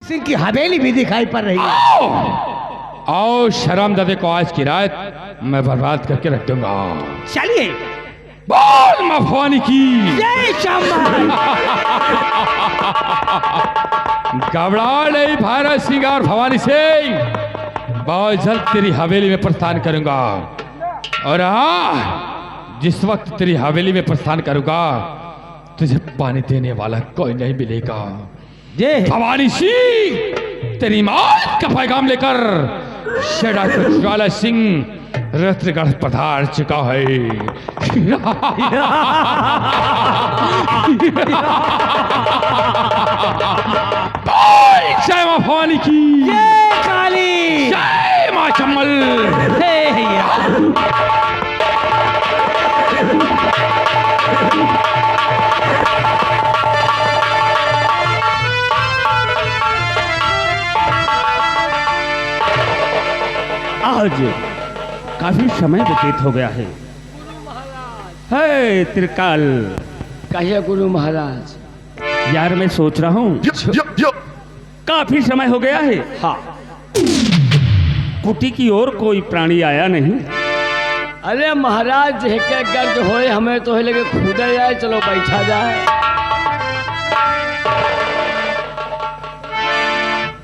सिंह की हवेली भी दिखाई पड़ रही है। आओ शर्मजादे को आज की रात मैं बर्बाद करके रख दूंगा। चलिए। बोल मां भवानी की जय श्याम। घबरा नहीं भारत सिंह और भवानी सिंह, बहुत जल्द तेरी हवेली में प्रस्थान करूंगा। और हाँ, जिस वक्त तेरी हवेली में प्रस्थान करूंगा तुझे पानी देने वाला कोई नहीं मिलेगा। भवानी सिंह तेरी मौत का पैगाम लेकर ज्वाला सिंह रत्नगढ़ पधार चुका है। जय मां भवानी की, जय काली, जय मां चम्मल। आज काफी समय व्यतीत हो गया है। त्रिकाल। कहिए गुरु महाराज। यार मैं सोच रहा हूँ काफी समय हो गया है। हाँ। कुटी की ओर कोई प्राणी आया नहीं। अरे महाराज के गर्ज होए हमें तो लगे खुदा जाए, चलो बैठा जाए।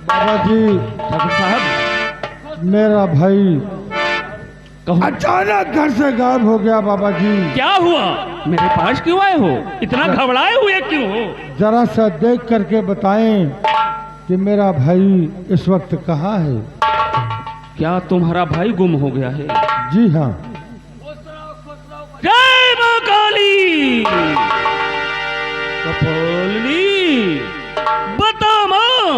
बाबा जी, ठाकुर साहब, मेरा भाई कहो। अचानक घर से गायब हो गया। बाबा जी क्या हुआ? मेरे पास क्यों आए हो? इतना घबराए हुए क्यों हो? जरा सा देख करके बताएं कि मेरा भाई इस वक्त कहाँ है। क्या तुम्हारा भाई गुम हो गया है? जी हाँ। जय मां काली। कपालिनी, बता मां,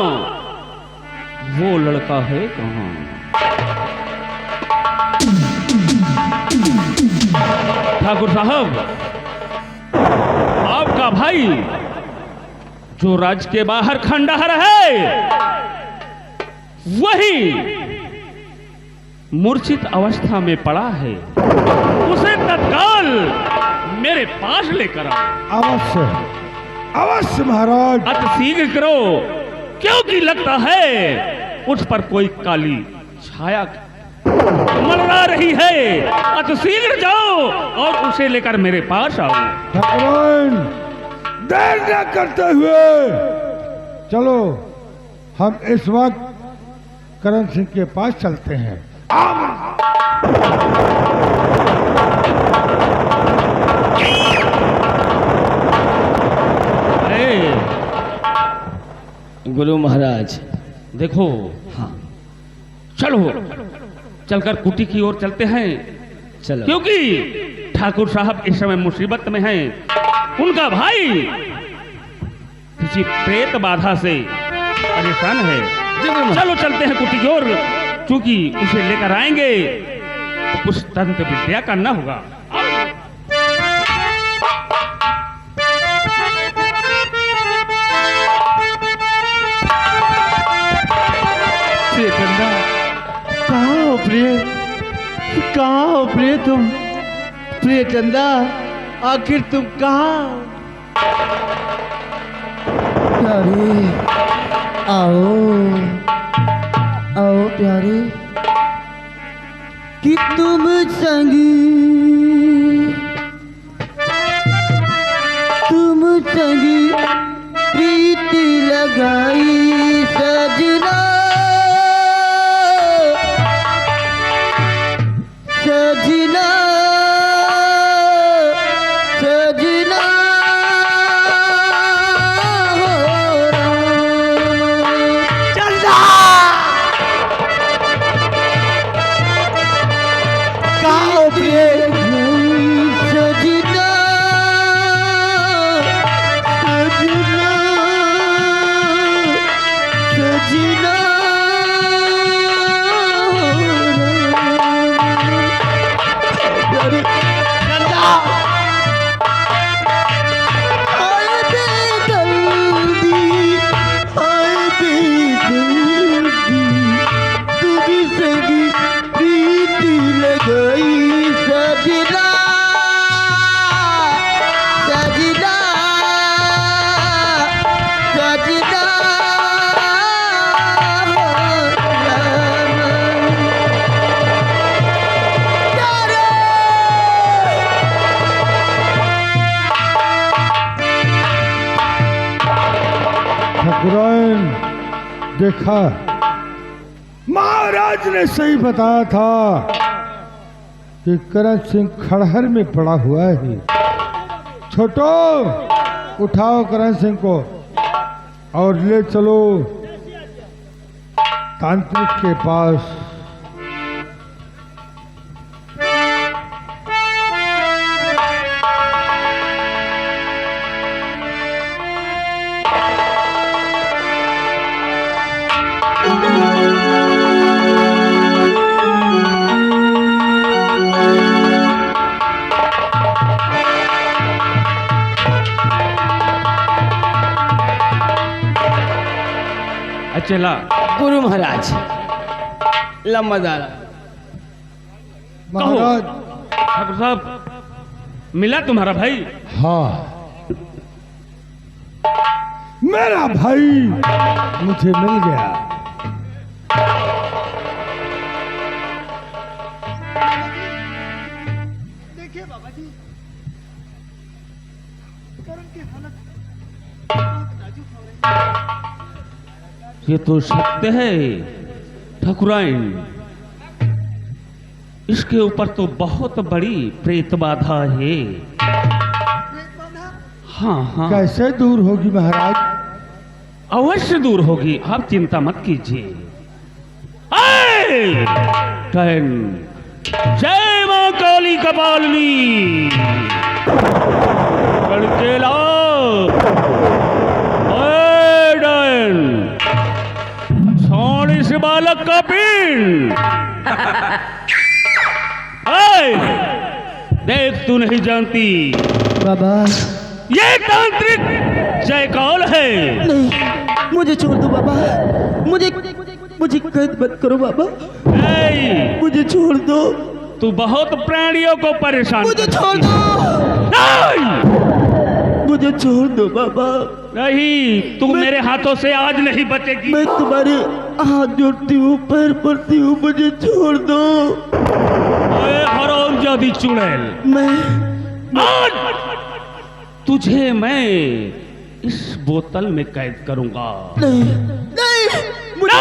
वो लड़का है कहाँ? ठाकुर साहब, आपका भाई जो राज्य के बाहर खंडहर है, वही मूर्छित अवस्था में पड़ा है। उसे तत्काल मेरे पास लेकर आओ। अवश्य अवश्य महाराज। अति शीघ्र करो, क्योंकि लगता है उस पर कोई काली छाया मंडरा रही है। अति शीघ्र जाओ और उसे लेकर मेरे पास आओ। ठाकुरान, देर न करते हुए चलो हम इस वक्त करण सिंह के पास चलते हैं। गुरु महाराज देखो, हाँ चलो चलकर कुटी की ओर चलते हैं। चलो। क्योंकि ठाकुर साहब इस समय मुसीबत में हैं। उनका भाई किसी प्रेत बाधा से परेशान है। चलो चलते हैं कुटी की ओर, क्योंकि उसे लेकर आएंगे तो कुछ तंत्र विद्या करना होगा। कहाँ हो प्रिय, कहाँ हो प्रिय तुम? प्रिय चंदा, आखिर तुम कहाँ? प्यारी, आओ आओ प्यारी, कि तुम संगी प्रीति लगाई सजना, सजना सजना हो चंदा, कहाँ हो प्रिय? सजना सजना देखा, महाराज ने सही बताया था कि करण सिंह खड़हर में पड़ा हुआ है। छोटो, उठाओ करण सिंह को और ले चलो तांत्रिक के पास। चला गुरु महाराज लम्बादारा। महाराज, ठाकुर साहब, मिला तुम्हारा भाई? हाँ, मेरा भाई मुझे मिल गया। देखिए बाबा जी, करण की हालत नाजुक हो रही है। ये तो सत्य है ठाकुराइन, इसके ऊपर तो बहुत बड़ी प्रेत बाधा है। हाँ हाँ, कैसे दूर होगी महाराज? अवश्य दूर होगी, आप चिंता मत कीजिए। टन जय मां काली कपालिनी, करके लाओ। छोड़ इस बालक का पिंड। देख, तू नहीं जानती बाबा ये तांत्रिक जयकाल है। नहीं, मुझे छोड़ दो बाबा, मुझे कैद मत करो बाबा, मुझे छोड़ दो। तू बहुत प्राणियों को परेशान मुझे करती छोड़ है। दो, नहीं, मुझे छोड़ दो बाबा। नहीं, तू मेरे हाथों से आज नहीं बचेगी। मैं तुम्हारे हाथ जोड़ती हूँ, पैर पड़ती हूँ, मुझे छोड़ दो। ओए हरामजादी चुड़ैल, मैं आज तुझे मैं इस बोतल में कैद करूंगा। नहीं, नहीं, मुझे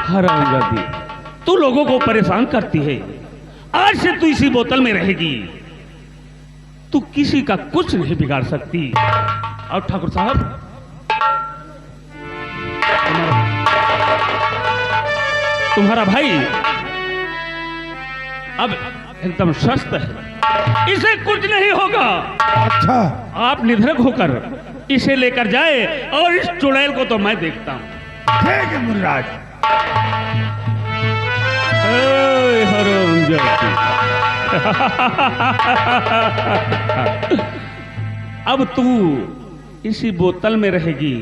हरामजादी, तू लोगों को परेशान करती है। आज से तू इसी बोतल में रहेगी। तू किसी का कुछ नहीं बिगाड़ सकती। और ठाकुर साहब, तुम्हारा भाई अब एकदम स्वस्थ है, इसे कुछ नहीं होगा। अच्छा, आप निधड़क होकर इसे लेकर जाए और इस चुड़ैल को तो मैं देखता हूं। ठीक है मुर्राज। अब तू इसी बोतल में रहेगी,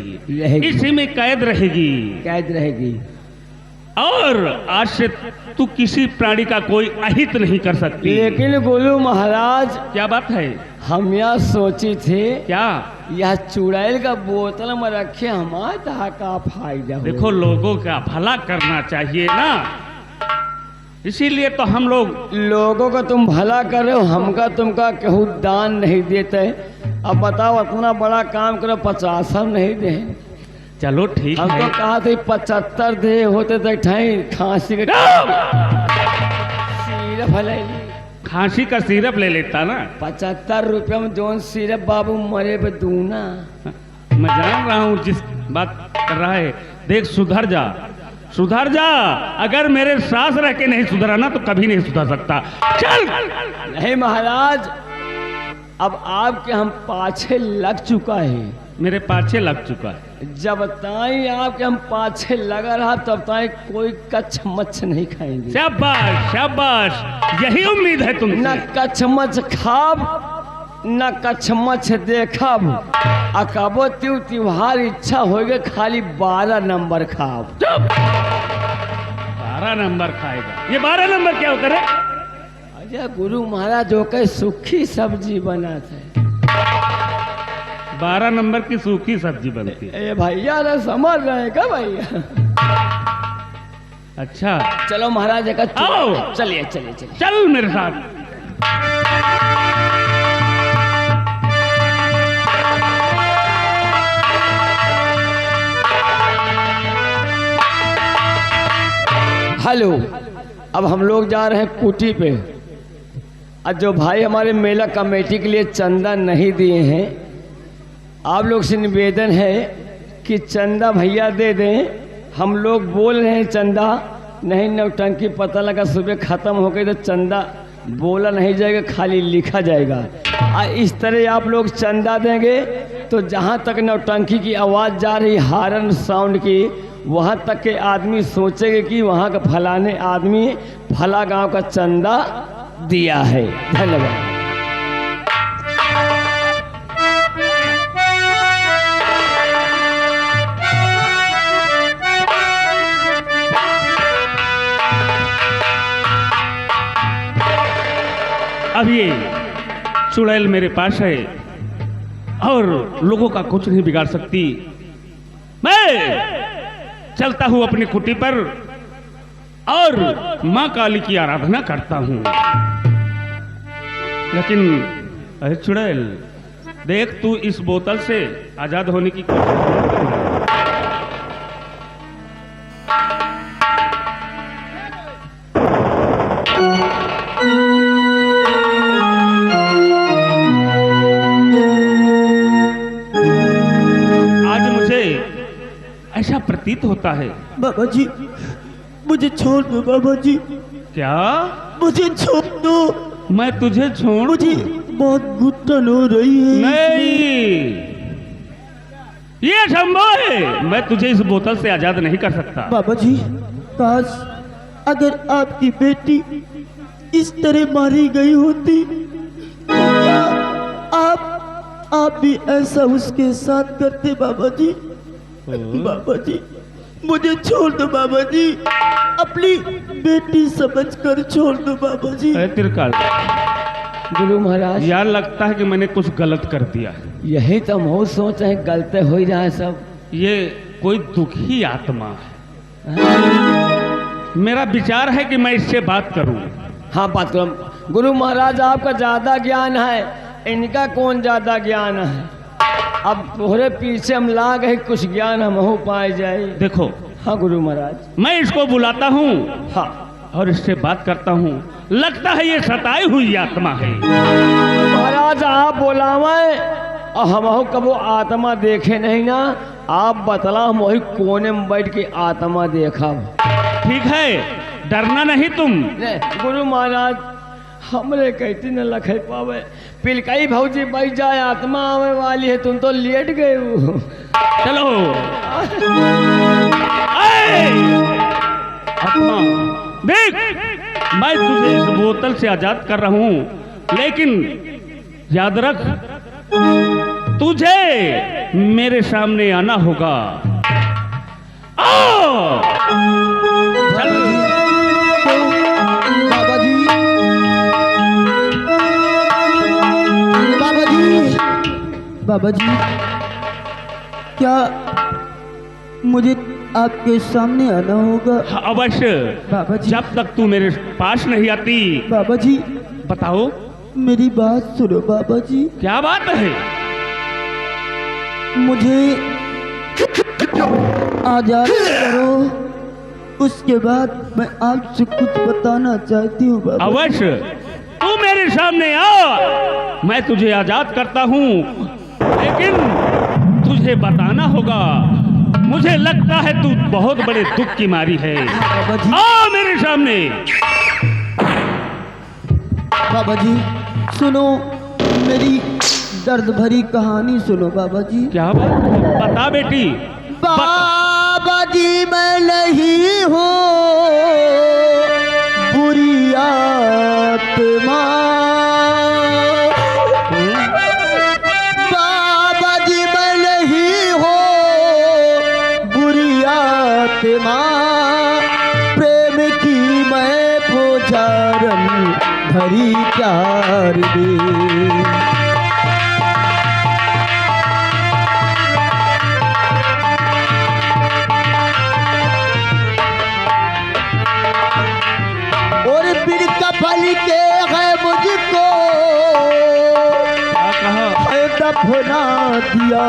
इसी में कैद रहेगी। कैद रहेगी। और आज से तू किसी प्राणी का कोई अहित नहीं कर सकती। लेकिन गुरु महाराज, क्या बात है? हम यह सोची थे, क्या? यह चुड़ैल का बोतल में रखे हमारा का फायदा हो। देखो, लोगों का भला करना चाहिए ना, इसीलिए तो हम लोगों का तुम भला कर रहे हो, हमका तुमका केहू दान नहीं देते। अब बताओ, इतना बड़ा काम करो, 50 हम नहीं दे। चलो ठीक हम है। तो कहा थे 75 दे होते तो ठाई खांसी के सिरप ले ली। खांसी का सिरप ले लेता ना। 75 रुपये में जोन सिरप बाबू मरे पे दूना। मैं जान रहा हूँ जिस बात कर रहा है। देख, सुधर जा, सुधर जा। अगर मेरे सास रह के नहीं सुधरा ना तो कभी नहीं सुधर सकता। चल। नहीं महाराज, अब आपके हम पाछे लग चुका है। मेरे पाछे लग चुका है। जब ताई आपके हम पाछे लगा रहा तब ताई कोई कच्छ मच्छ नहीं खाएंगे। शाबाश शाबाश, यही उम्मीद है तुमसे। न कच्छ मच्छ खाब, न कच्छ मच्छ देखब। अकबो त्योहार इच्छा होगे खाली 12 नंबर खाब। 12 नंबर खाएगा? ये 12 नंबर क्या होता है? अजय गुरु महाराज जो कहे सूखी सब्जी बनाते हैं। 12 नंबर की सूखी सब्जी बनती है। ए भैया ना समझ रहे का भैया? अच्छा चलो महाराज का आओ। चलिए चलिए चलिए। चल मेरे साथ। हेलो, अब हम लोग जा रहे हैं कुटी पे। और जो भाई हमारे मेला कमेटी के लिए चंदा नहीं दिए हैं, आप लोग से निवेदन है कि चंदा भैया दे दें। हम लोग बोल रहे हैं चंदा नहीं, नौटंकी पता लगा सुबह ख़त्म हो गई तो चंदा बोला नहीं जाएगा, खाली लिखा जाएगा। और इस तरह आप लोग चंदा देंगे तो जहाँ तक नौटंकी की आवाज़ जा रही हारन साउंड की, वहाँ तक के आदमी सोचेंगे कि वहाँ का फलाने आदमी फला गांव का चंदा दिया है। धन्यवाद। अब ये चुड़ैल मेरे पास है और लोगों का कुछ नहीं बिगाड़ सकती। मैं चलता हूं अपनी कुटी पर और मां काली की आराधना करता हूं। लेकिन अरे चुड़ैल, देख तू इस बोतल से आजाद होने की कोशिश। ऐसा प्रतीत होता है। बाबा जी मुझे छोड़ दो बाबा जी। क्या? मुझे छोड़ दो। मैं तुझे छोड़? मुझे बहुत घुटन हो रही है। नहीं, ये संभव है। मैं तुझे इस बोतल से आजाद नहीं कर सकता। बाबा जी, काश अगर आपकी बेटी इस तरह मारी गई होती तो क्या आप भी ऐसा उसके साथ करते बाबा जी? बाबा जी मुझे छोड़ दो बाबा जी, अपनी बेटी समझकर छोड़ दो बाबा जी। त्रिकाल, गुरु महाराज, यार लगता है कि मैंने कुछ गलत कर दिया है। यही तो हम सोच रहे हैं, गलत हो ही रहा है सब। ये कोई दुखी आत्मा है। मेरा विचार है कि मैं इससे बात करूं। हाँ बात करो। गुरु महाराज आपका ज्यादा ज्ञान है, इनका कौन ज्यादा ज्ञान है? अब तोहरे पीछे हम ला गए, कुछ ज्ञान हम हो पाए जाए। देखो। हाँ गुरु महाराज। मैं इसको बुलाता हूँ। हाँ। और इससे बात करता हूँ। लगता है ये सताई हुई आत्मा है। महाराज आप बोलावे और हम हो कबो आत्मा देखे नहीं ना, आप बतला हम वही कोने में बैठ के आत्मा देखा। ठीक है, डरना नहीं तुम। गुरु महाराज हमरे कहती न लखे पावे, पिलकई भौजी बैठ जाए, आत्मा आवे वाली है, तुम तो लेट गए हो। चलो। आत्मा देख, मैं तुझे इस बोतल से आजाद कर रहा हूं, लेकिन याद रख तुझे मेरे सामने आना होगा। चल। बाबा जी, बाबा जी, बाबा जी, क्या मुझे आपके सामने आना होगा? अवश्य। बाबा जी, जब तक तू मेरे पास नहीं आती। बाबा जी बताओ। मेरी बात सुनो बाबा जी। क्या बात है? मुझे आजाद करो, उसके बाद मैं आपसे कुछ बताना चाहती हूँ बाबा। अवश्य, तू मेरे सामने आ, मैं तुझे आजाद करता हूँ, लेकिन तुझे बताना होगा। मुझे लगता है तू बहुत बड़े दुख की मारी है। बाबा जी, आ मेरे सामने। बाबा जी सुनो, मेरी दर्द भरी कहानी सुनो बाबा जी। क्या बात? बता बेटी। बाबा जी मैं नहीं हूँ बुरी आत्मा, बाबा जी मैं नहीं हूँ बुरी आत्मा, प्रेम की मैं पुजारन भरी प्यार दे। के है मुझको क्या कहा? है दफना दिया।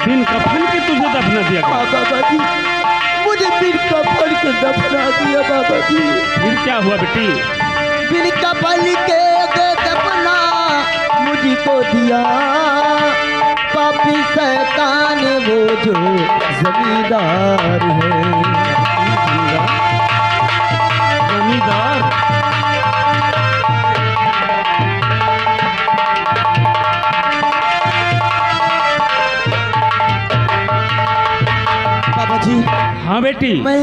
बिन कफन के तुझे दफना दिया हाँ गया? बाबा जी, मुझे बिन कफन के दफना दिया बाबा जी। फिर क्या हुआ बेटी? बिन कफन के दफना मुझको दिया। पापी शैतान वो जो जमींदार है। जमींदार? बाबा जी, हाँ बेटी, मैं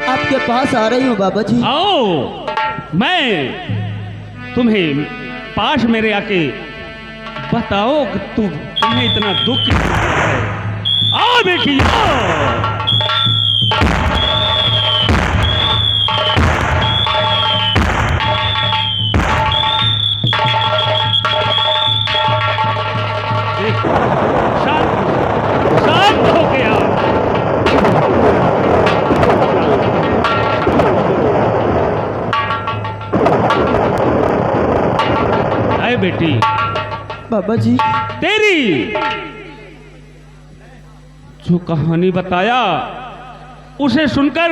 आपके पास आ रही हूँ बाबा जी। आओ। मैं तुम्हें पास मेरे आके बताओ कि तुम्हें इतना दुख क्यों है। आओ बेटी, आओ। देख, शांत हो गया। आए बेटी, बाबा जी, तेरी जो कहानी बताया उसे सुनकर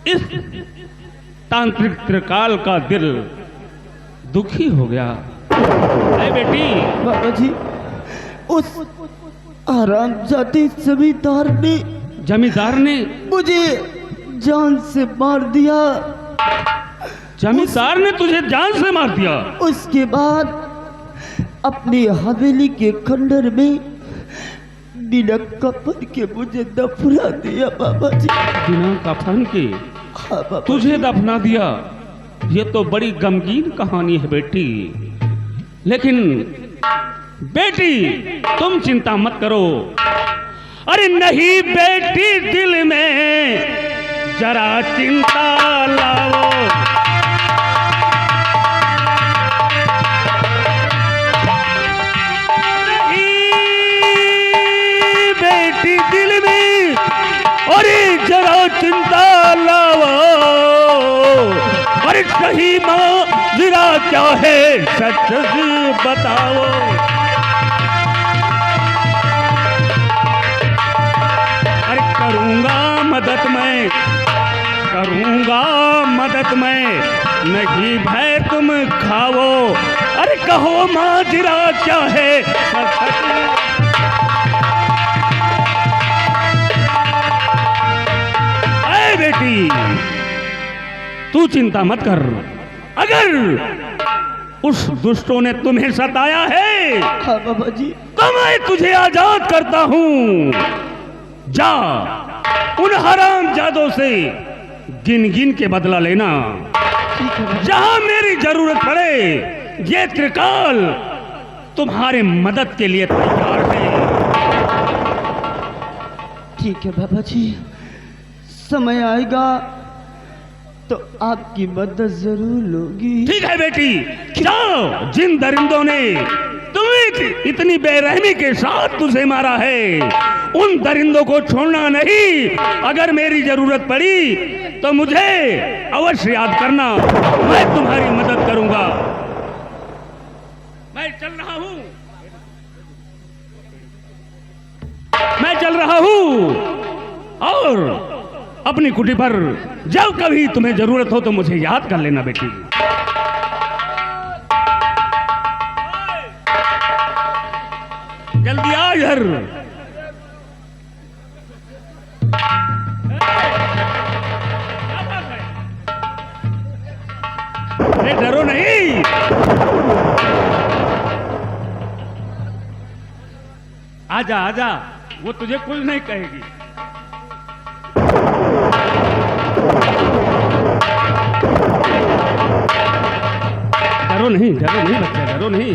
इस तांत्रिक त्रिकाल का दिल दुखी हो गया। अरे बेटी, बाबा जी, उस हरामजादी जमींदार ने मुझे जान से मार दिया। जमींदार ने तुझे जान से मार दिया? उसके बाद अपनी हवेली के खंडर में बिना कफन के मुझे दफना दिया बाबा जी। बिना कफन के हाँ बाबा, तुझे दफना दिया? ये तो बड़ी गमगीन कहानी है बेटी। लेकिन बेटी, तुम चिंता मत करो। अरे नहीं बेटी, दिल में जरा चिंता लाओ। दिल में अरे जरा चिंता लाओ। अरे सही माजरा क्या है सच बताओ। अरे करूंगा मदद मैं नहीं भय तुम खाओ। अरे कहो माजरा क्या है सच। बेटी, तू चिंता मत कर। अगर उस दुष्टों ने तुम्हें सताया है हाँ बाबा जी, तो मैं तुझे आजाद करता हूं। जा उन हरामजादों से गिन गिन के बदला लेना। जहां मेरी जरूरत पड़े ये त्रिकाल तुम्हारे मदद के लिए तैयार है। ठीक है बाबा जी, समय आएगा तो आपकी मदद जरूर लोगी। ठीक है बेटी, जाओ। जिन दरिंदों ने तुम्हें इतनी बेरहमी के साथ तुझे मारा है, उन दरिंदों को छोड़ना नहीं। अगर मेरी जरूरत पड़ी तो मुझे अवश्य याद करना, मैं तुम्हारी मदद करूंगा। मैं चल रहा हूं और अपनी कुटी पर जब कभी तुम्हें जरूरत हो तो मुझे याद कर लेना बेटी। जल्दी आ इधर। अरे डरो नहीं। आजा आजा, वो तुझे कुछ नहीं कहेगी। डरो नहीं बच्चा, डरो नहीं।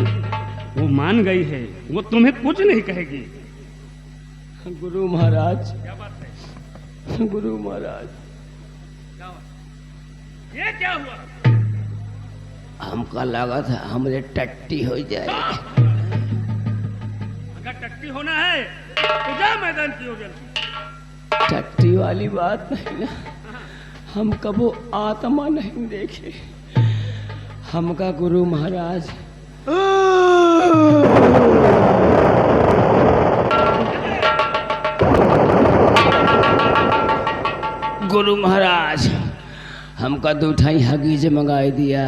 वो मान गई है, वो तुम्हें कुछ नहीं कहेगी। गुरु महाराज, क्या बात है? गुरु महाराज, ये क्या हुआ? हमका लगा था हमरे टट्टी हो जाए। अगर टट्टी होना है तो जा मैदान की ओर जल्दी। टट्टी वाली बात नहीं ना, हम कबो आत्मा नहीं देखे। हमका गुरु महाराज गुरु महाराज हमका दूठाई हगीज मंगाई दिया।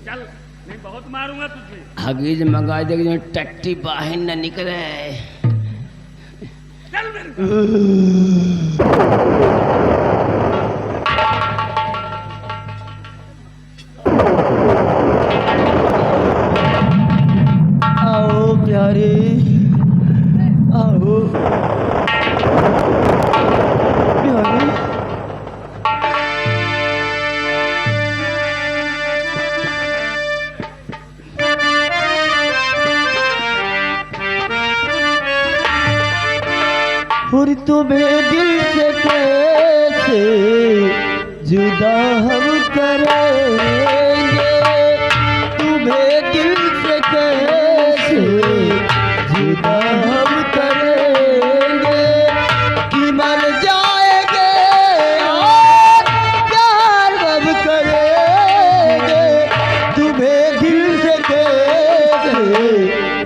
चल, नहीं बहुत मारूंगा तुझे। हगीज मंगाई दिया, टट्टी बाहर न निकले। चल मेरे आओ प्यारे, आओ प्यारे। और तुम्हें दिल से कैसे जुदा हम करेंगे, तुम्हें दिल से कैसे जुदा हम करेंगे कि मर जाएंगे और प्यार हम करेंगे, तुम्हें दिल से कैसे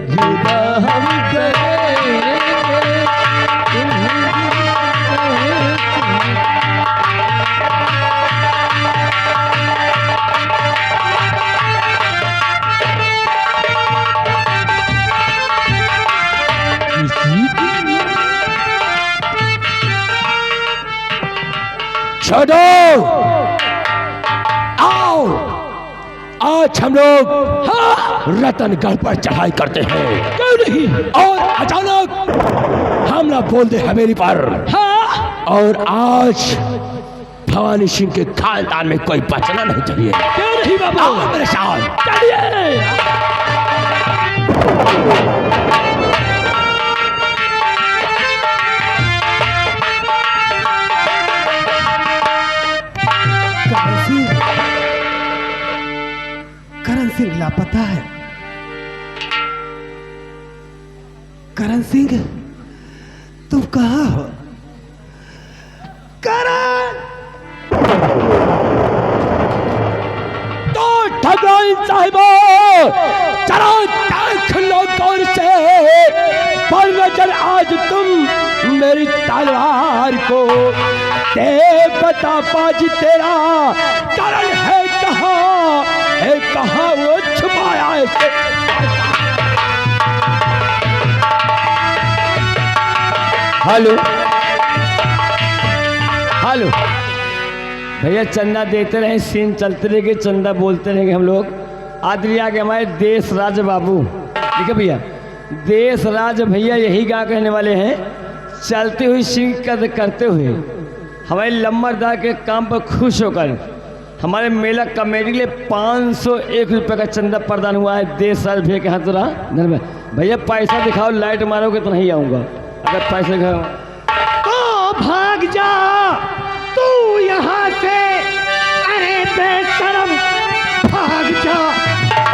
जुदा हम करेंगे। छोड़ो, आओ आज हम लोग रतनगढ़ पर चढ़ाई करते हैं। क्यों नहीं? और अचानक हमला बोल दे हवेली पर। और आज भवानी सिंह के खानदान में कोई बचना नहीं चाहिए। क्यों नहीं बाबा? आओ मेरे साथ चलिए। करण सिंह लापता है। करण सिंह, तुम कहाँ हो? करण! तो ठगराइन साहिबो, चलो देख लो कौन से पर नजर आज तुम मेरी तलवार को। दे बता बाजी तेरा करण है कहाँ, है कहाँ वो छुपाया है। हेलो हेलो भैया, चंदा देते रहे, सीन चलते रहेंगे, चंदा बोलते रहेंगे हम लोग। आदि आगे हमारे देश राज बाबू, ठीक है भैया, देश राज भैया यही गा कहने वाले हैं। चलती हुई सीन कद करते हुए हमारे लम्बरदार के काम पर खुश होकर हमारे मेला कमेटी के लिए 501 रुपये का चंदा प्रदान हुआ है देश राज भैया के हाथ। जरा भैया पैसा दिखाओ, लाइट मारोगे तो नहीं आऊँगा। अगर पैसे दिखाओ तो भाग जा तू यहाँ से। अरे बेशरम, भाग जा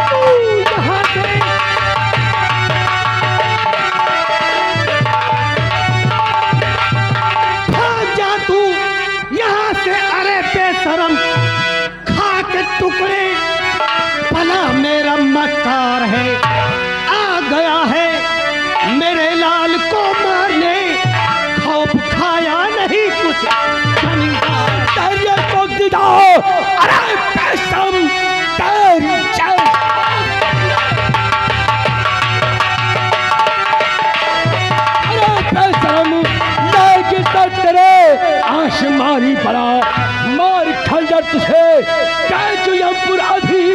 तू यहाँ से। भाग जा तू यहाँ से। अरे बेशरम, खा के टुकड़े। भला मेरा मक्कार है, आ गया है मेरे लाल को मारने। खौफ खाया नहीं कुछ धैर्य को दिखाओ। अरे बेशरम, तेरी चल। अरे बेशरम, लेगी तो तेरे आसमानी बड़ा मार खंजर तुझे कैचु अपराधी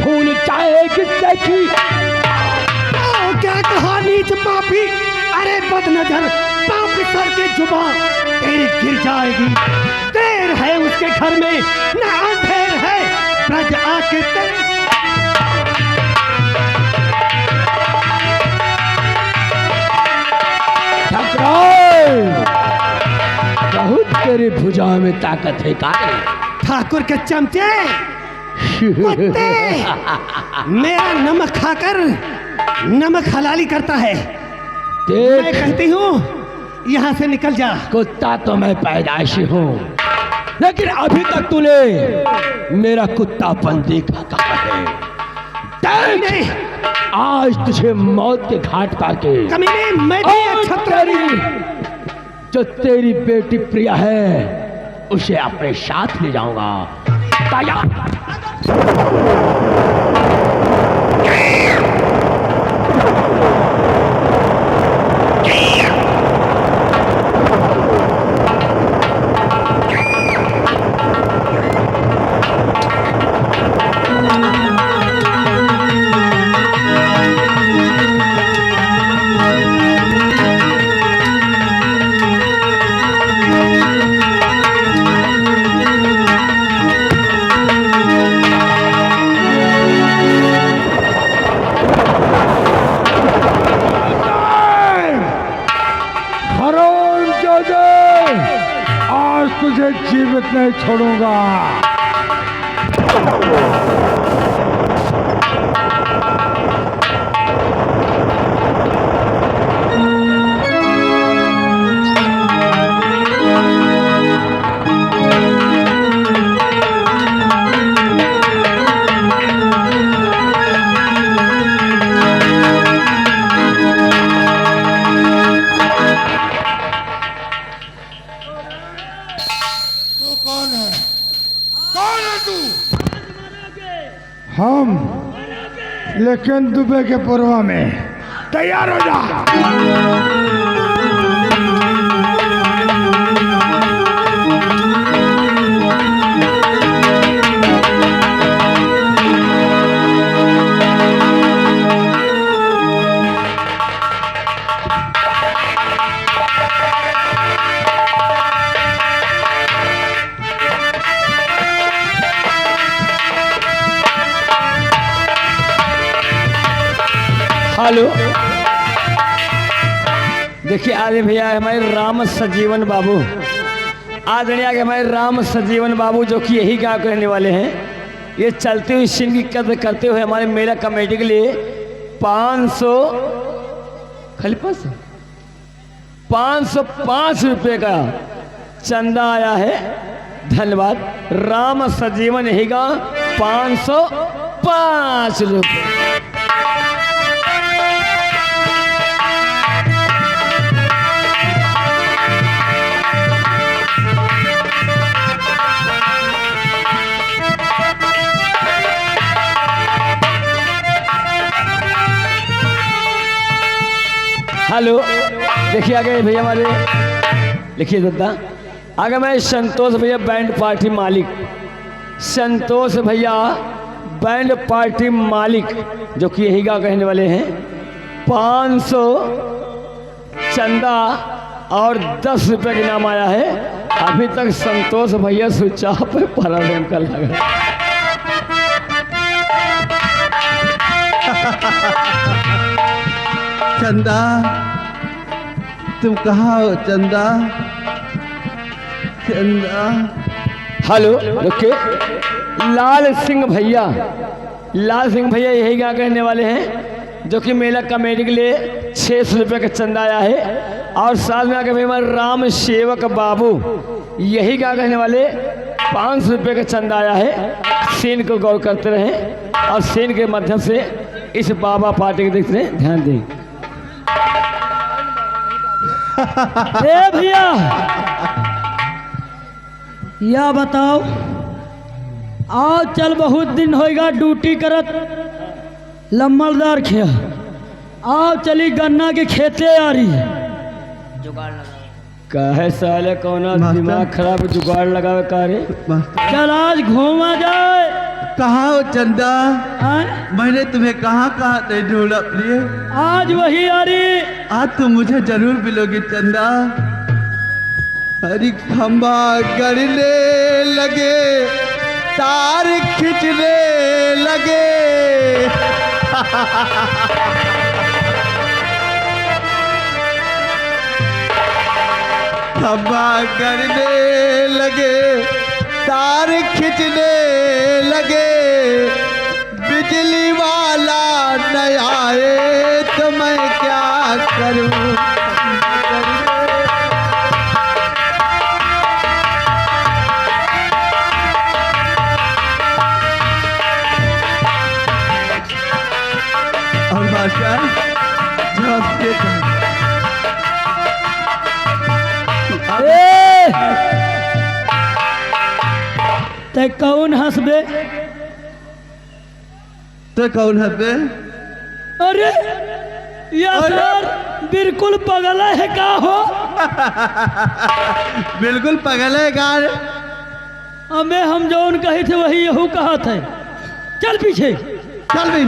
भूल जाएगी देखी। क्या कहा नीच पापी। अरे बदनजर, पाप सर के जुबान तेरी गिर जाएगी। देर है उसके घर में न अंधेर है। ब्रज आके बहुत तेरी भुजा में ताकत है कारे। ठाकुर के चमचे कुत्ते, मेरा नमक खाकर नमक हलाली करता है। मैं कहती हूँ यहाँ से निकल जा। कुत्ता तो मैं पैदाइशी हूँ, लेकिन अभी तक तूने मेरा कुत्तापन देखा कहाँ है? देख, आज तुझे मौत के घाट उतार के कमीने मैं भी और अच्छा जो तेरी बेटी प्रिया है उसे अपने साथ ले जाऊंगा। आज तुझे जीवित नहीं छोड़ूंगा। हम लेकिन दुबे के पूर्वा में तैयार हो जा। हेलो, देखिए आदि भैया हमारे राम सजीवन बाबू, आदरणीय हमारे राम सजीवन बाबू जो कि यही गांव के रहने वाले हैं। ये चलते हुए सीन की कदर करते हुए हमारे मेला कमेटी के लिए 505 रुपये का चंदा आया है। धन्यवाद। राम सजीवन यही गांव 505 रुपये। हेलो, देखिए आगे भैया हमारे लिखिए दादा, आगे मैं संतोष भैया बैंड पार्टी मालिक, संतोष भैया बैंड पार्टी मालिक जो कि यही गाँव कहने वाले हैं। 500 चंदा और 10 रुपये का इनाम आया है। अभी तक संतोष भैया स्विच ऑफ पे प्रारंभ कर लगा। चंदा, तुम कहाँ हो चंदा? चंदा। हेलो, रुकिए। लाल सिंह भैया यही गाँव कहने वाले हैं जो कि मेला कमेटी के लिए 600 रुपये का चंदा आया है। और साथ में आके भैया राम सेवक बाबू यही गाँव कहने वाले 500 रुपये का चंदा आया है। सीन को गौर करते रहें और सीन के माध्यम से इस बाबा पार्टी के देखते रहें, ध्यान दें। ए भैया, या बताओ, आओ चल, बहुत दिन होएगा ड्यूटी करत लम्बलदार खिया। आओ चली गन्ना के खेते आ रही है। काहे साले कौना दिमाग खराब जुगाड़ लगावे कारे? चल आज घूमा जाए। कहाँ हो चंदा? आए? मैंने तुम्हें कहाँ कहाँ नहीं ढूंढा प्रिय। आज वही आ रही। आज तुम मुझे जरूर मिलोगी चंदा। हरी खंबा गड़ने लगे, तार खींचने लगे। खंबा गड़ने लगे, तार खींचने लगे। बिजली वाला न आए तो मैं क्या करूं? ते कौन हंसबे? तो कौन है बे? अरे या सर बिल्कुल पगला है का हो? बिल्कुल पगल है गार। हमें हम जौन कही थे वही यहू कहा थे। चल पीछे चल भी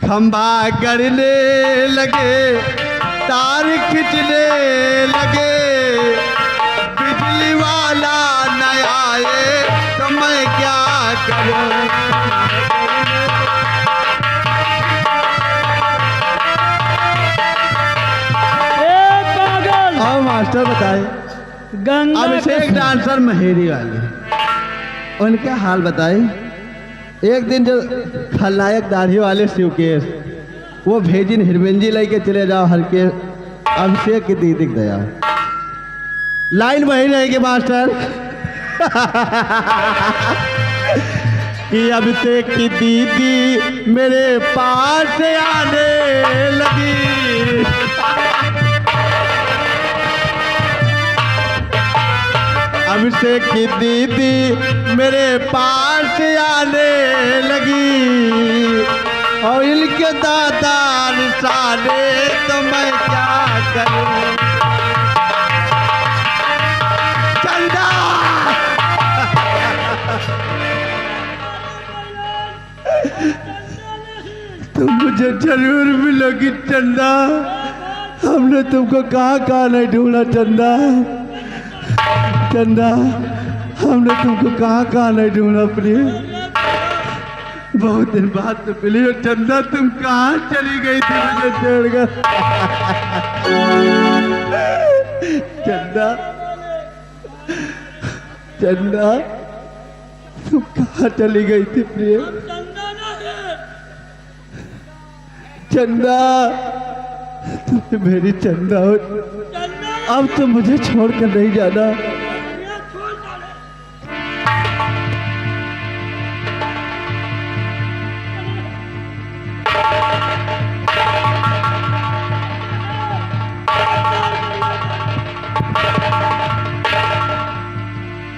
खंबा गड़ने लगे, तार खिंचने लगे, बिजली वाला न आए तो मैं क्या करूं? ए पागल, आओ मास्टर बताए। गंगा अभिषेक के- डांसर महेरी वाले, उनका हाल बताए। एक दिन जो खलनायक दाढ़ी वाले शिवकेश, वो भेजिन हिरवेंजी लेके चले जाओ हर के अभिषेक की दीदी को दया। लाइन वही रहेगी मास्टर। कि अभिषेक की दीदी मेरे पास आने लगी, अभिषेक की दीदी मेरे पास आने लगी, और इनके दादा निशाने तो मैं क्या करूं? चंदा तुम मुझे जरूर मिलोगी चंदा। हमने तुमको कहाँ नहीं ढूंढा चंदा। चंदा हमने तुमको कहाँ नहीं ढूंढा प्रिय। बहुत दिन बाद तो मिली। और चंदा तुम कहाँ चली गई थी मुझे छोड़कर? चंदा चंदा तुम कहाँ चली गई थी प्रिय? चंदा तुम मेरी चंदा हो, अब तो मुझे छोड़कर नहीं जाना।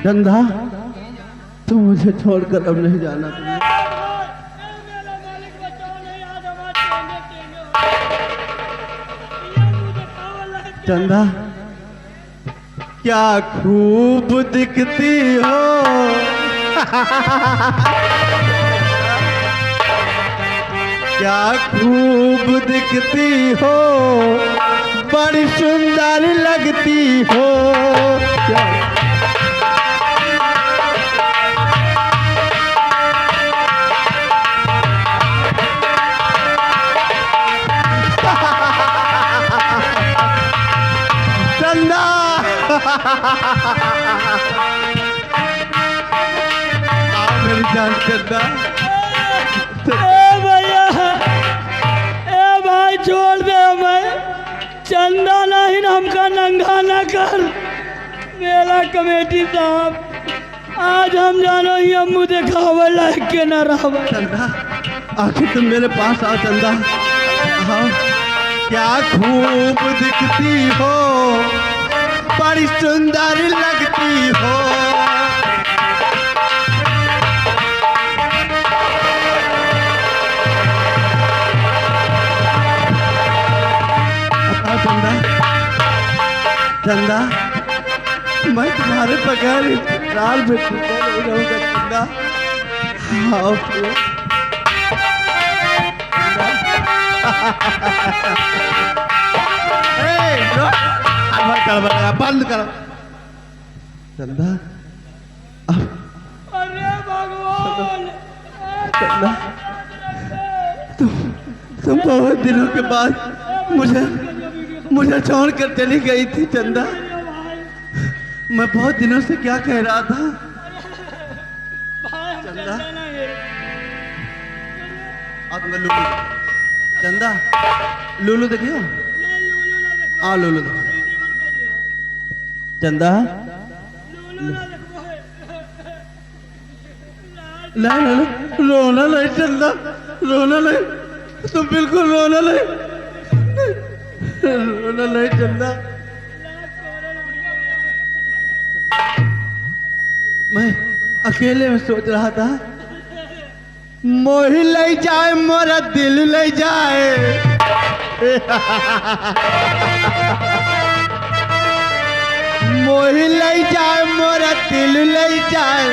चंदा तुम मुझे छोड़कर अब नहीं जाना। चंदा क्या खूब दिखती हो, क्या खूब दिखती हो, बड़ी सुंदर लगती हो। क्या चंदा आओ मेरी जान चंदा। ए भैया, ए भाई छोड़ दे हमें। चंदा नहीं ना हमका नंगा न कर। मेला कमेटी साहब, आज हम जानो ही हम मुँह दिखावे लायक के न रहा। चंदा आखिर तुम मेरे पास आओ चंदा। आओ। क्या खूब दिखती हो, बड़ी सुंदर लगती हो। बताओ चंदा। चंदा मैं तुम्हारे बगैर इस साल में छूटा नहीं रहूंगा चंदा। आओ प्रिय। बंद करो चंदा। अरे भगवान, चंदा तुम बहुत दिनों के बाद मुझे छोड़कर चली गई थी चंदा। मैं बहुत दिनों से क्या कह रहा था चंदा। अब मैं लूलू चंदा, लूलू देखियो। आ लूलू देखो चंदा। नहीं रोना नहीं चंदा, रोना नहीं। तुम बिल्कुल रोना नहीं, रोना नहीं चंदा। मैं अकेले में सोच रहा था मोही ले जाए मोरा दिल ले जाए। मोही ले जाए मोरा दिल ले जाए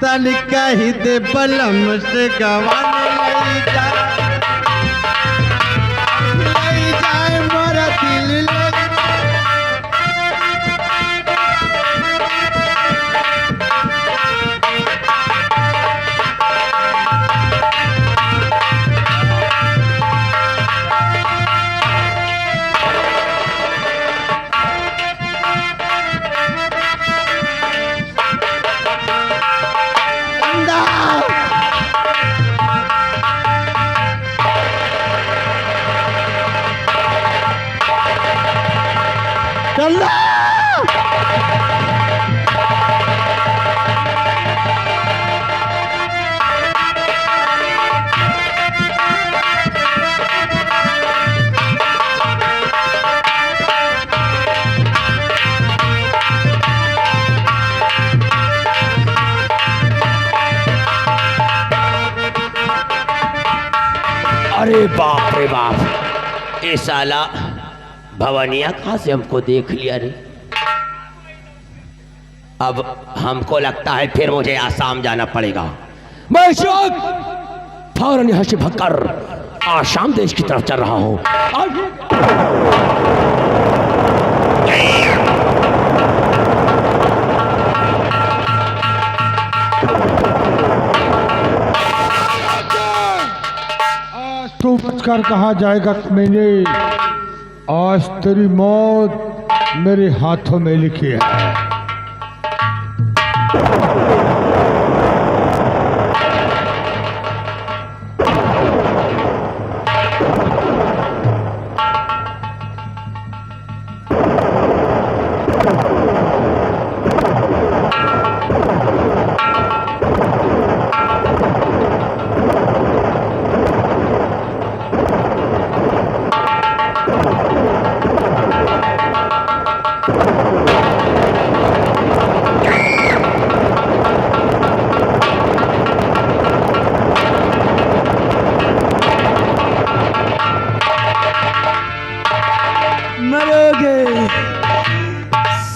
तन कही दे बलम से गवाने ले जाए। ले जाए मोरा दिल ले अरे बाप रे बाप, ये साला भवनिया कहाँ से हमको देख लिया रे। अब हमको लगता है फिर मुझे आसाम जाना पड़ेगा। मैं फौरन यहाँ से भगकर आसाम देश की तरफ चल रहा हूँ। तू बचकर कहाँ जाएगा मैंने, आज तेरी मौत मेरे हाथों में लिखी है।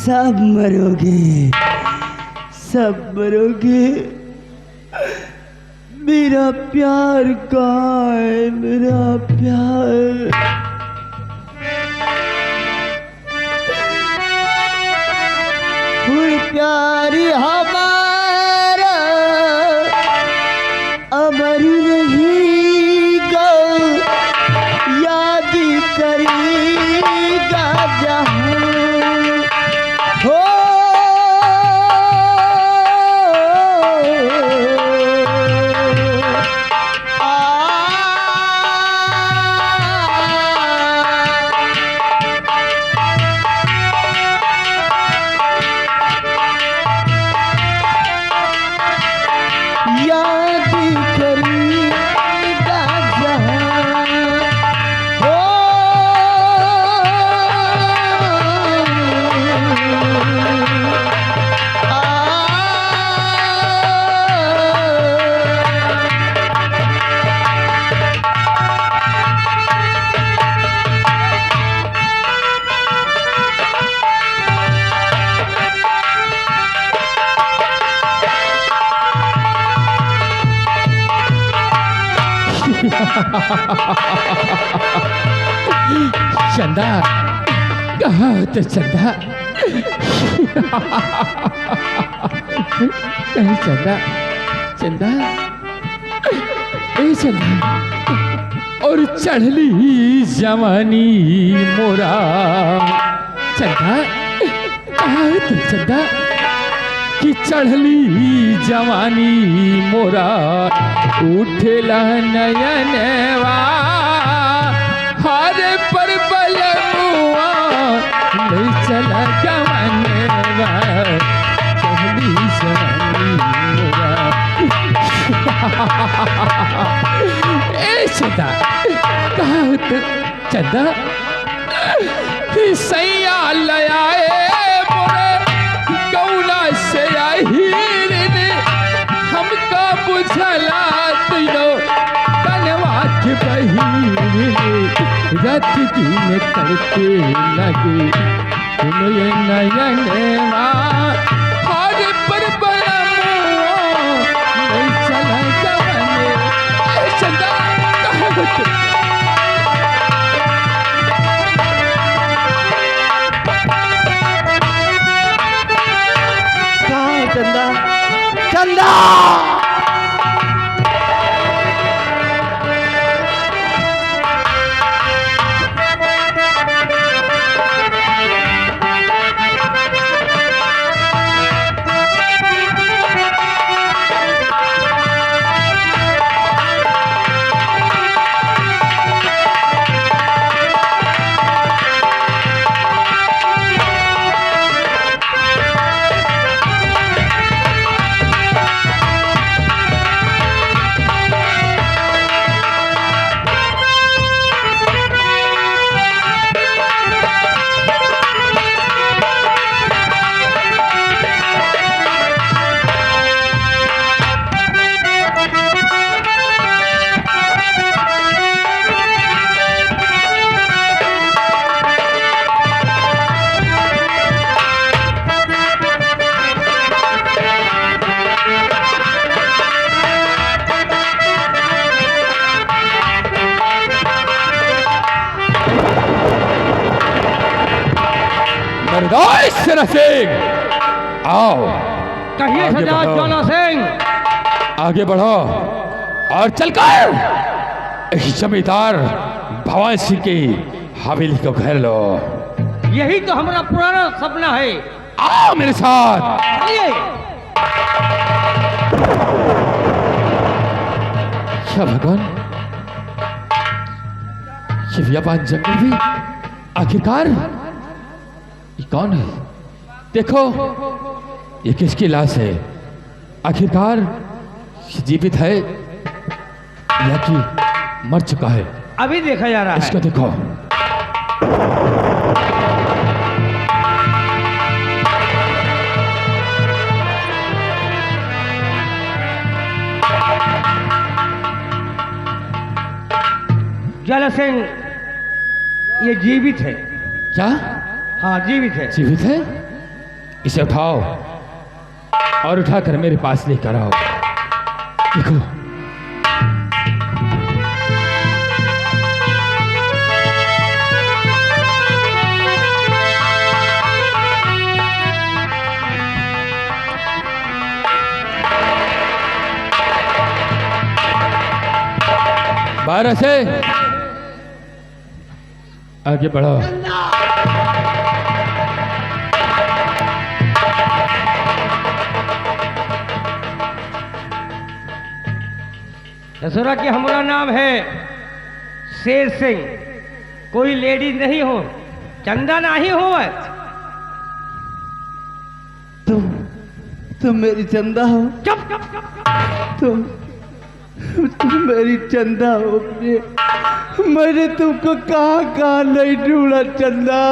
सब मरोगे, सब मरोगे। मेरा प्यार कहाँ है, मेरा प्यार। कोई प्यार हमारा अमर रहेगा, याद करेगा जहाँ हो। याद करेगा जहाँ हो। चंदा कहाँ हो तो चंदा। नहीं चंदा, चंदा ए चंदा। और चढ़ली जवानी मोरा चंदा कहाँ हो तो चंदा। कि चढ़ली जवानी मोरा उठेला नयनवा हर पर बलमुआ ले चला जवानवा चढ़ली जवानी मोरा। ए चंदा कहाँ हो तो चंदा। सैया लयाए मोरे गौला से आई रात दिन तड़पे लगे तुम ये नयनवा हर पर नहीं चला जवाने चंदा कहाँ हो तुम? कहाँ है चंदा? चंदा सेना सिंह आओ, कहिए आगे सरदार बढ़ो। ज्वाला सिंह। आगे बढ़ो और चलकर इस जमींदार भवानी सिंह की हवेली को घेर लो। यही तो हमारा पुराना सपना है। आओ मेरे साथ। आइए। क्या भगवान, ये व्यापार जंगल भी आखिरकार ये कौन है? देखो ये किसकी लाश है? आखिरकार ये जीवित है या कि मर चुका है? अभी देखा जा रहा है। इसको देखो। ज्वाला सिंह ये जीवित है। क्या हाँ जीवित है। जीवित है? इसे उठाओ और उठाकर मेरे पास लेकर आओ। देखो बारह से आगे बढ़ो। दसरा की हमारा नाम है शेर सिंह। कोई लेडीज नहीं हो, चंदा नहीं हो। तुम मेरी चंदा हो। चुप। तुम मेरी चंदा हो। मैंने तुमको कहाँ नहीं ढूंढा चंदा।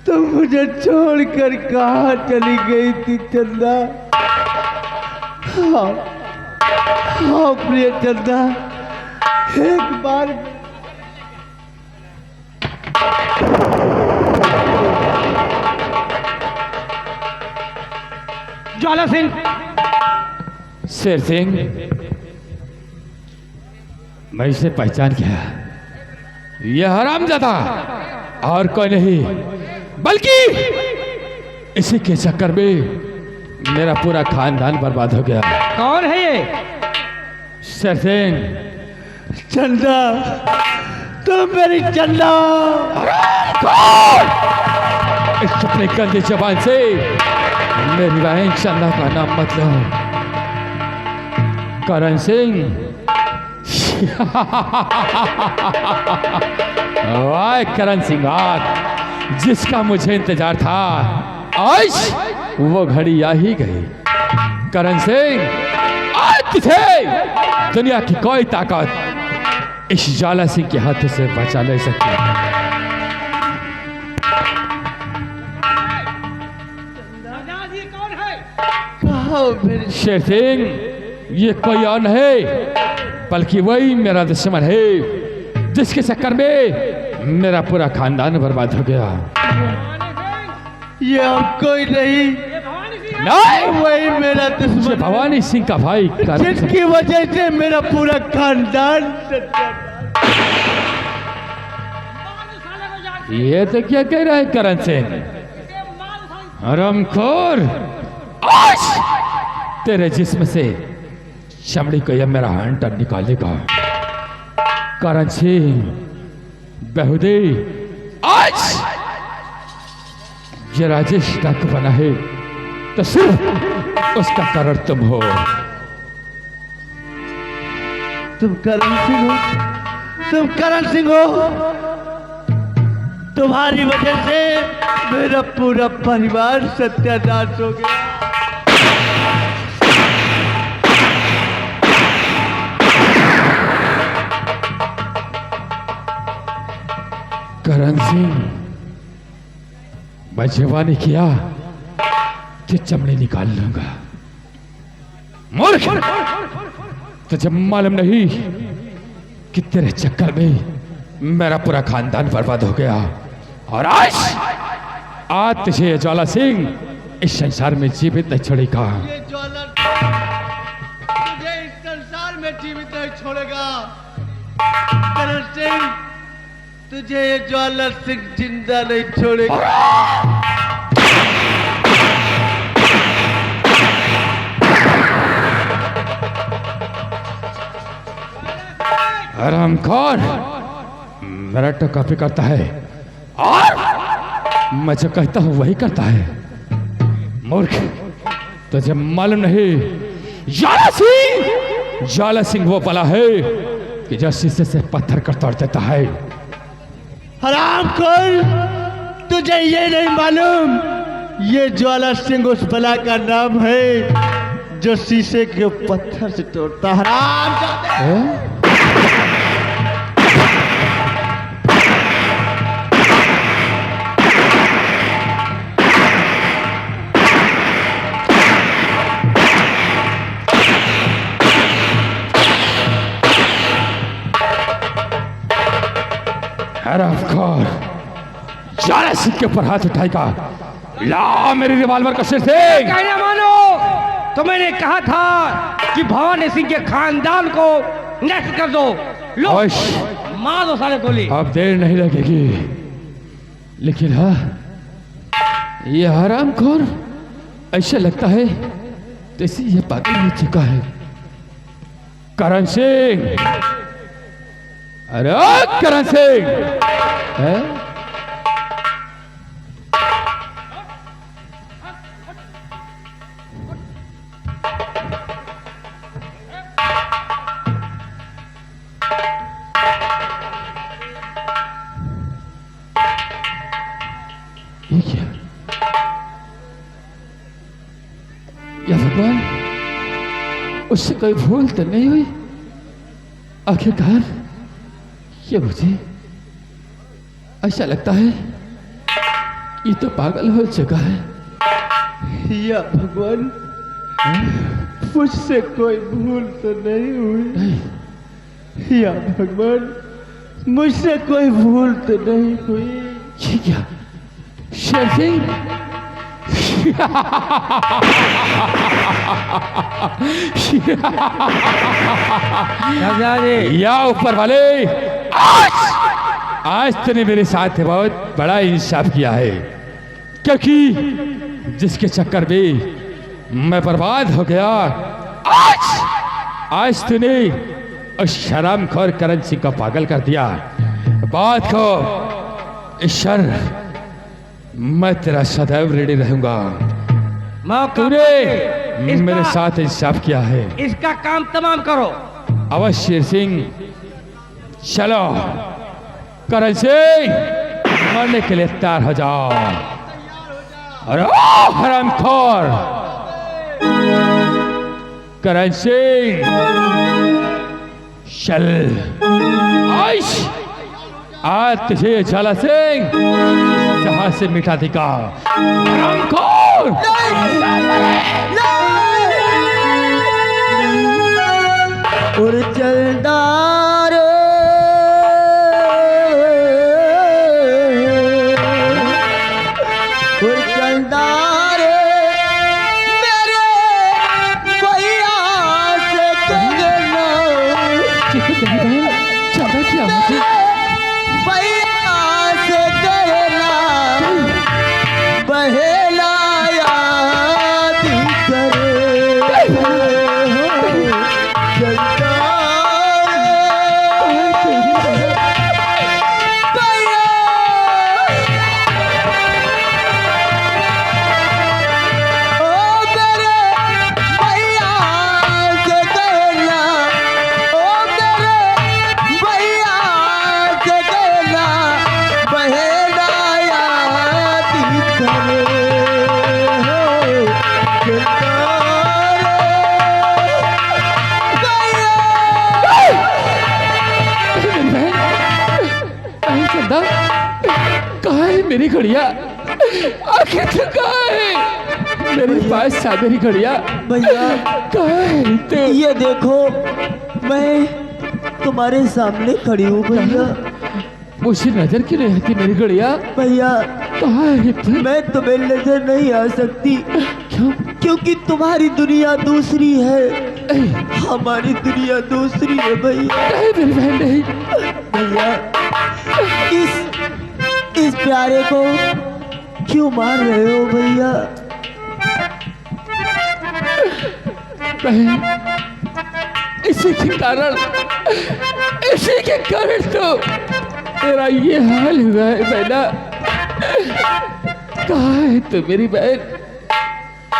तुम मुझे छोड़कर कहाँ चली गई थी चंदा। हाँ प्रिय चंदा, एक बार ज्वाला सिंह। शेर सिंह, मैं इसे पहचान गया। यह हरामजादा और कोई नहीं बल्कि इसी के चक्कर में मेरा पूरा खानदान बर्बाद हो गया। कौन है ये? शेर सिंह। चंदा, तुम मेरी चंदा। इस अपने गंदी जबान से मेरी बहन चंदा का नाम मत लो। करण सिंह। वाह करण सिंह, जिसका मुझे इंतजार था, आज वो घड़ी आ ही गई। करण सिंह, आज तुझे दुनिया की कोई ताकत इस ज्वाला सिंह के हाथों से बचा नहीं सकती। शेर सिंह, ये कोई और नहीं बल्कि वही मेरा दुश्मन है जिसके चक्कर में मेरा पूरा खानदान बर्बाद हो गया। ये और कोई नहीं, नहीं, वही मेरा ये दुश्मन भवानी सिंह का भाई करण सिंह। जिसकी वजह से मेरा पूरा खानदान ये तो क्या कह रहा है करण सिंह? हरामखोर, आज तेरे जिस्म से चमड़ी को यह मेरा हंटर निकालेगा। करण सिंह बेहुदे, आज ये राजेश डक बना है तो सिर्फ उसका कारण तुम हो। तुम करण सिंह हो, तुम करण सिंह हो। तुम्हारी वजह से मेरा पूरा परिवार सत्यानाश हो गया। करण सिंह, मैं जवानी किया कि चमड़ी निकाल लूंगा। मूर्ख, तुझे मालूम नहीं कि तेरे चक्कर में मेरा पूरा खानदान बर्बाद हो गया। और आज तुझे ज्वाला सिंह इस संसार में जीवित नहीं छोड़ेगा। ये ज्वाला तुझे इस संसार में जीवित नहीं छोड़ेगा। करण सिंह, तुझे ये ज्वाला सिंह जिंदा नहीं छोड़ेगा। हरामखोर, मेरा तो कॉपी करता है और मैं जो कहता हूं वही करता है। मूर्ख, तुझे मालूम नहीं, ज्वाला सिंह वो बला है कि जो शीशे से पत्थर कर तोड़ देता है। हरामखोर, तुझे ये नहीं मालूम, ये ज्वाला सिंह उस बला का नाम है जो शीशे के पत्थर से तोड़ता। हराम हरामखोर, ज्वाला सिंह के ऊपर हाथ उठाएगा। ला मेरी रिवॉल्वर का सिर से। कहना मानो तो मैंने कहा था कि भवानी सिंह के खानदान को नष्ट कर दो। लो ओश, मार दो साले गोली। अब देर नहीं लगेगी। लेकिन हाँ, ये हरामखोर ऐसा लगता है जैसे ये पागल हो चुका है। करण सिंह, अरे ओ करण सिंह, है? ये क्या? या भगवान, उससे कोई भूल तो नहीं हुई? आखिरकार ये मुझे ऐसा लगता है ये तो पागल हो चुका है। या भगवान, मुझसे कोई भूल तो नहीं हुई। नहीं, या भगवान, मुझसे कोई भूल तो नहीं हुई। ये क्या? शेर सिंह, या ऊपर वाले, आज तूने मेरे साथ बहुत बड़ा इंसाफ किया है, क्योंकि जिसके चक्कर में मैं बर्बाद हो गया, आज तूने उस शरामखोर करण सिंह को पागल कर दिया। बात को ईश्वर, मैं तेरा सदैव रेडी रहूंगा। तूने मेरे साथ इंसाफ किया है, इसका काम तमाम करो। अवश्य शेर सिंह, चलो करण सिंह, मरने के लिए तैयार हो जाओ। और ओ हरामखोर करण सिंह, चल आज तुझे ज्वाला सिंह जहां से मिटा देगा। हरामखोर, और चलदार मेरी घड़िया आखिर तू कहाँ है? मेरे पास आ मेरी घड़िया भैया कहाँ है तू? ये देखो, मैं तुम्हारे सामने खड़ी हूँ भैया। मुझे नजर क्यों नहीं आती मेरी घड़िया? भैया कहाँ है तू? मैं तुम्हें नजर नहीं आ सकती, क्यों? क्योंकि तुम्हारी दुनिया दूसरी है, हमारी दुनिया दूसरी है भैया। नहीं मेरी बहन नहीं। भैया इस प्यारे को क्यों मार रहे हो भैया? बहन इसी के कारण तो तेरा ये हाल हुआ है बहना। कहाँ है तू मेरी बहन?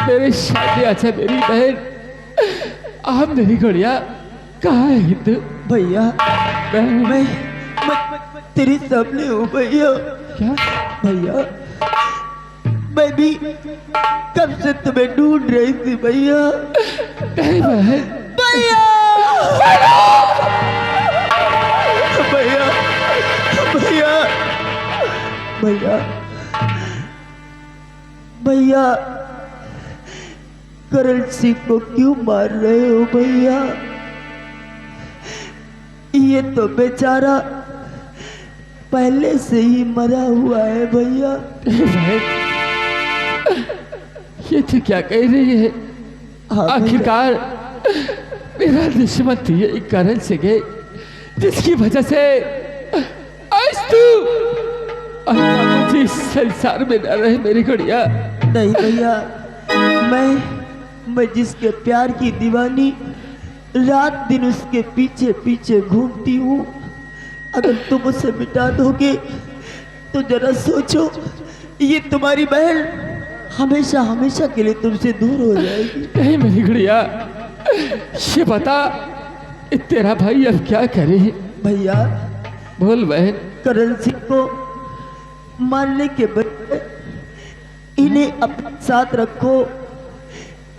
मेरे शादी अच्छा मेरी बहन, आप मेरी घड़िया कहाँ है तू? भैया बहन मैं तेरे सामने हूँ भैया। क्या? भैया मैं भी कब से तुम्हें ढूंढ रही थी भैया। नहीं बहन। भैया भैया भैया भैया भैया करण सिंह को क्यों मार रहे हो भैया? ये तो बेचारा पहले से ही मरा हुआ है भैया। ये तो क्या कह रही है? हाँ आखिरकार मेरा दुश्मन थी ये करण सिंह है, जिसकी वजह से आज तू मुझे इस संसार में न रहे मेरी घड़िया। नहीं भैया, मैं जिसके प्यार की दीवानी रात दिन उसके पीछे पीछे घूमती हूँ, अगर तुम उसे मिटा दोगे तो जरा सोचो, ये तुम्हारी बहन हमेशा हमेशा के लिए तुमसे दूर हो जाएगी। नहीं मेरी घड़िया, ये बता तेरा भाई अब क्या करे? भैया बोल बहन। करण सिंह को मारने के बजाय इन्हें अपने साथ रखो,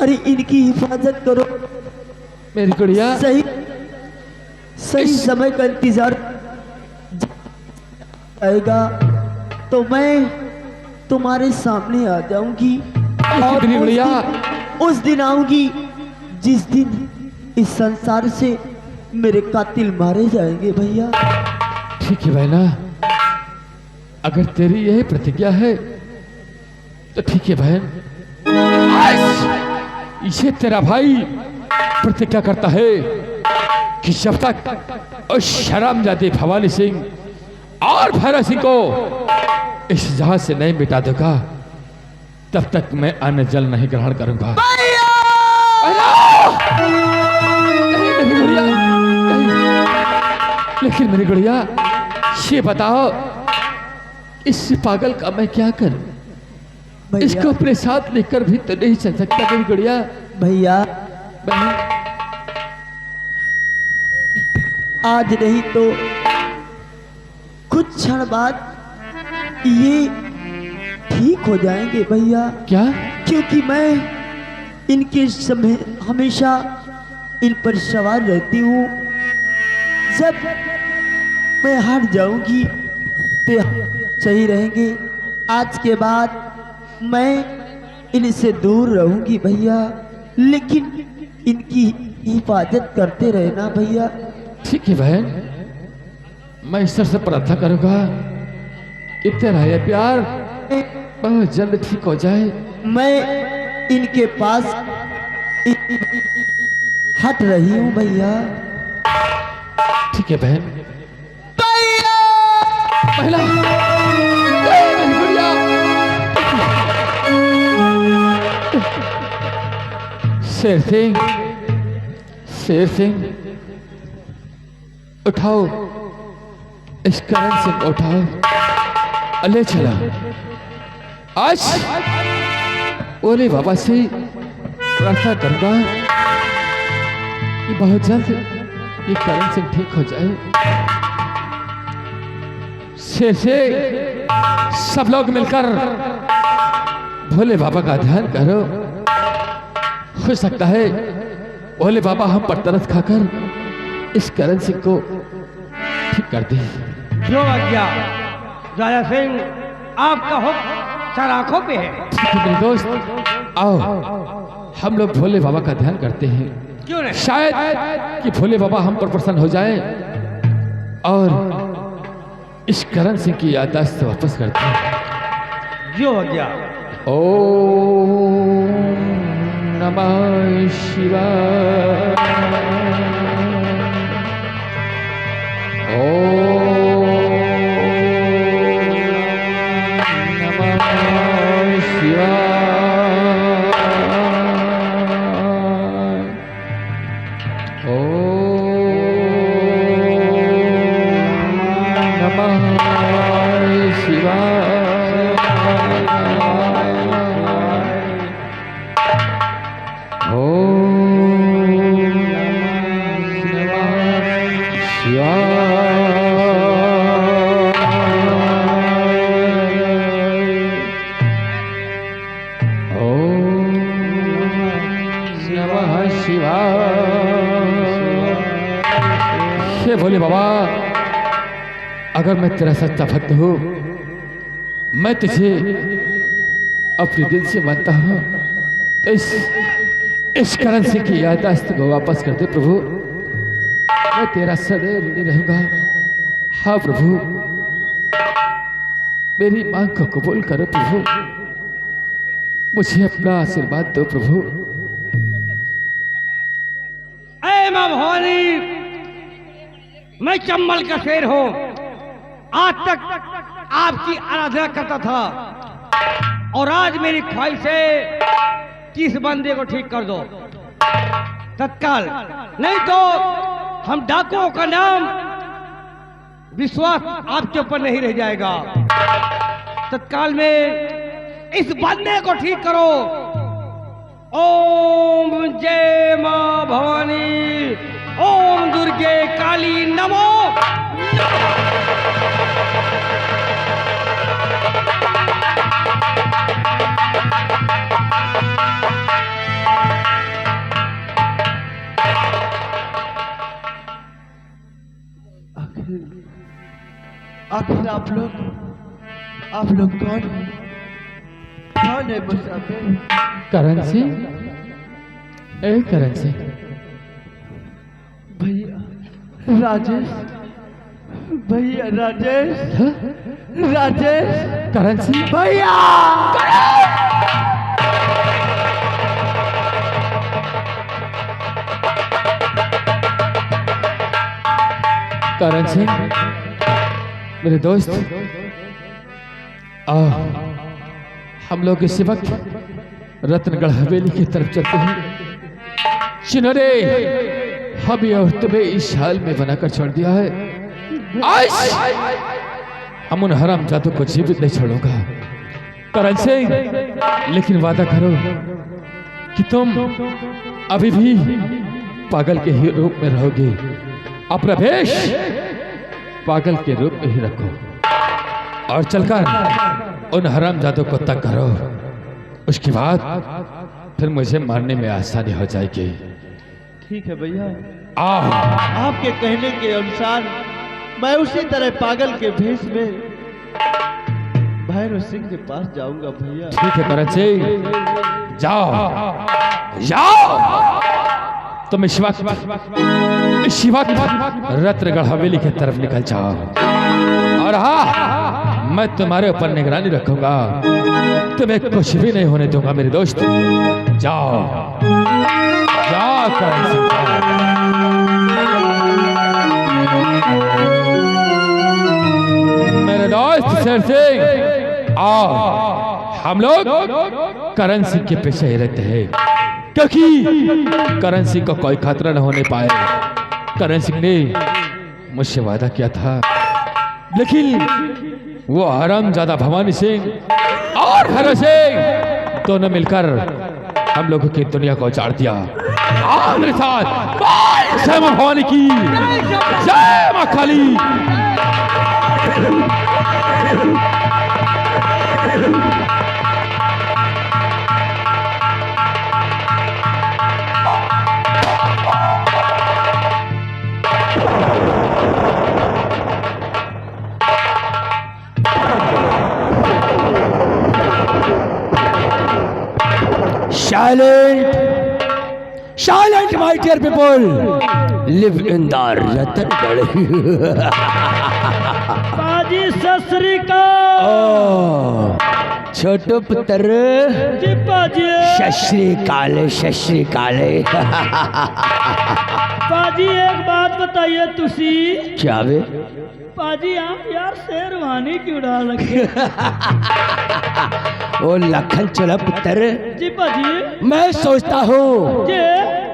अरे इनकी हिफाजत करो। मेरी गुड़िया सही समय का इंतजार आएगा तो मैं तुम्हारे सामने आ जाऊंगी, और मेरी गुड़िया उस दिन आऊंगी जिस दिन इस संसार से मेरे कातिल मारे जाएंगे भैया। ठीक है बहना, अगर तेरी यही प्रतिज्ञा है तो ठीक है बहन। इसे तेरा भाई प्रतिज्ञा करता है कि जब तक उस शर्मजादी भवानी सिंह और भैरव सिंह को इस जहाज से नहीं मिटा दूंगा, तब तक मैं अन्न जल नहीं ग्रहण करूंगा। नहीं मेरी गुड़िया, नहीं। लेकिन मेरी गुड़िया ये बताओ, इस पागल का मैं क्या करूं? इसको अपने साथ लेकर भी तो नहीं चल सकता मेरी गुड़िया। भैया आज नहीं तो कुछ क्षण बाद ये ठीक हो जाएंगे भैया। क्या? क्योंकि मैं इनके समय हमेशा इन पर सवार रहती हूँ। जब मैं हट जाऊंगी तो सही रहेंगे। आज के बाद मैं इनसे दूर रहूंगी भैया, लेकिन इनकी हिफाजत करते रहना भैया। ठीक है बहन, मैं ईश्वर से प्रार्थना करूंगा कि तेरा यह प्यार बहुत जल्द ठीक हो जाए। मैं इनके पास हट रही हूँ भैया। ठीक है बहन। पहला मेरी गुड़िया, शेर सिंह उठाओ, इस करण सिंह उठाओ, ले चला। आज ओले बाबा से प्रार्थना करूंगा कि बहुत जल्द ये करण सिंह ठीक हो जाए। से सब लोग मिलकर भोले बाबा का ध्यान करो। हो सकता है भोले बाबा हम पर तरस खाकर इस करण सिंह को ठीक कर दे। जो आज्ञा। राजा सिंह आपका हुक्म सराखों पे है। मेरे दोस्त आओ हम लोग भोले बाबा का ध्यान करते हैं, क्यों नहीं? शायद कि भोले बाबा हम पर प्रसन्न हो जाएं और इस करण सिंह की याददाश्त वापस करते हैं। जो हो गया। ओम नमः शिवाय। ओम नमः शिवाय। ओम नमः शिवाय। भोले बाबा अगर मैं तेरा सच्चा भक्त हूँ, मैं तुझे अपने दिल से मानता हूँ, तो इस करण सिंह की याददाश्त को वापस कर दे प्रभु। मैं तेरा सदैव ऋणी रहूंगा। हाँ प्रभु, मेरी मांग को कबूल करो प्रभु। मुझे अपना आशीर्वाद दो प्रभु। ऐ मां भवानी, मैं चंबल का शेर हूं। आज तक आपकी आराधना करता था और आज मेरी ख्वाहिश है कि इस बंदे को ठीक कर दो तत्काल, नहीं तो हम डाकुओं का नाम विश्वास आपके ऊपर नहीं रह जाएगा। तत्काल में इस बंदे को ठीक करो। ओम जय मां भवानी, ओम दुर्गे काली नमो। आखिर आप लोग कौन है मुसाफिर? करण सिंह, ए करण सिंह। भैया राजेश, भैया राजेश, हाँ? राजेश, करण सिंह भैया। करण सिंह मेरे दोस्त, हम लोग इसी वक्त रत्नगढ़ हवेली की तरफ चलते हैं। जिन्होंने हमें और तुम्हें इस हाल में बनाकर छोड़ दिया है, आज हम उन हराम जादू को जीवित नहीं छोड़ूंगा। करण सिंह, लेकिन वादा करो कि तुम अभी भी पागल के ही रूप में रहोगे। अपना भेष पागल के रूप में ही रखो और चलकर उन हराम जादू को तंग करो। उसके बाद फिर मुझे मारने में आसानी हो जाएगी। ठीक है भैया, आओ। आपके कहने के अनुसार मैं उसी तरह पागल के भेष में भैरव सिंह के पास जाऊंगा भैया। ठीक है करण सिंह, जाओ जाओ। तुम इस वक्त रत्नगढ़ हवेली की तरफ निकल जाओ और हाँ, मैं तुम्हारे ऊपर निगरानी रखूंगा। तुम्हें कुछ भी नहीं होने दूंगा मेरे दोस्त। जाओ जाओ करण सिंह, मेरे दोस्त शेर सिंह। आओ, हम लोग करण सिंह के पीछे ही रहते हैं, क्योंकि करण सिंह को कोई खतरा न होने पाए। करण सिंह ने मुझसे वादा किया था, लेकिन वो हरामजादा भवानी सिंह और हर सिंह दोनों मिलकर हम लोगों की दुनिया को उजाड़ दिया। आओ मेरे साथ, जय मां भवानी की, जय मां Kali. Silent silent my dear people, live in the Ratangarh. Paaji सत श्री अकाल। छोटो पुत्र जी पाजी। सत श्री अकाल। पाजी एक बात बताइए तुसी। क्या बे? पाजी आप यार शेरवानी क्यों डाल रखे? ओ लखन चला पुत्र। जी पाजी। मैं सोचता हूँ जी।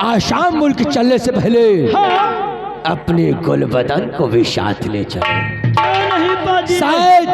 आसाम मुल्क चलने से पहले हाँ। अपने गुलबदन को भी साथ ले चले। क्यों नहीं पाजी? शायद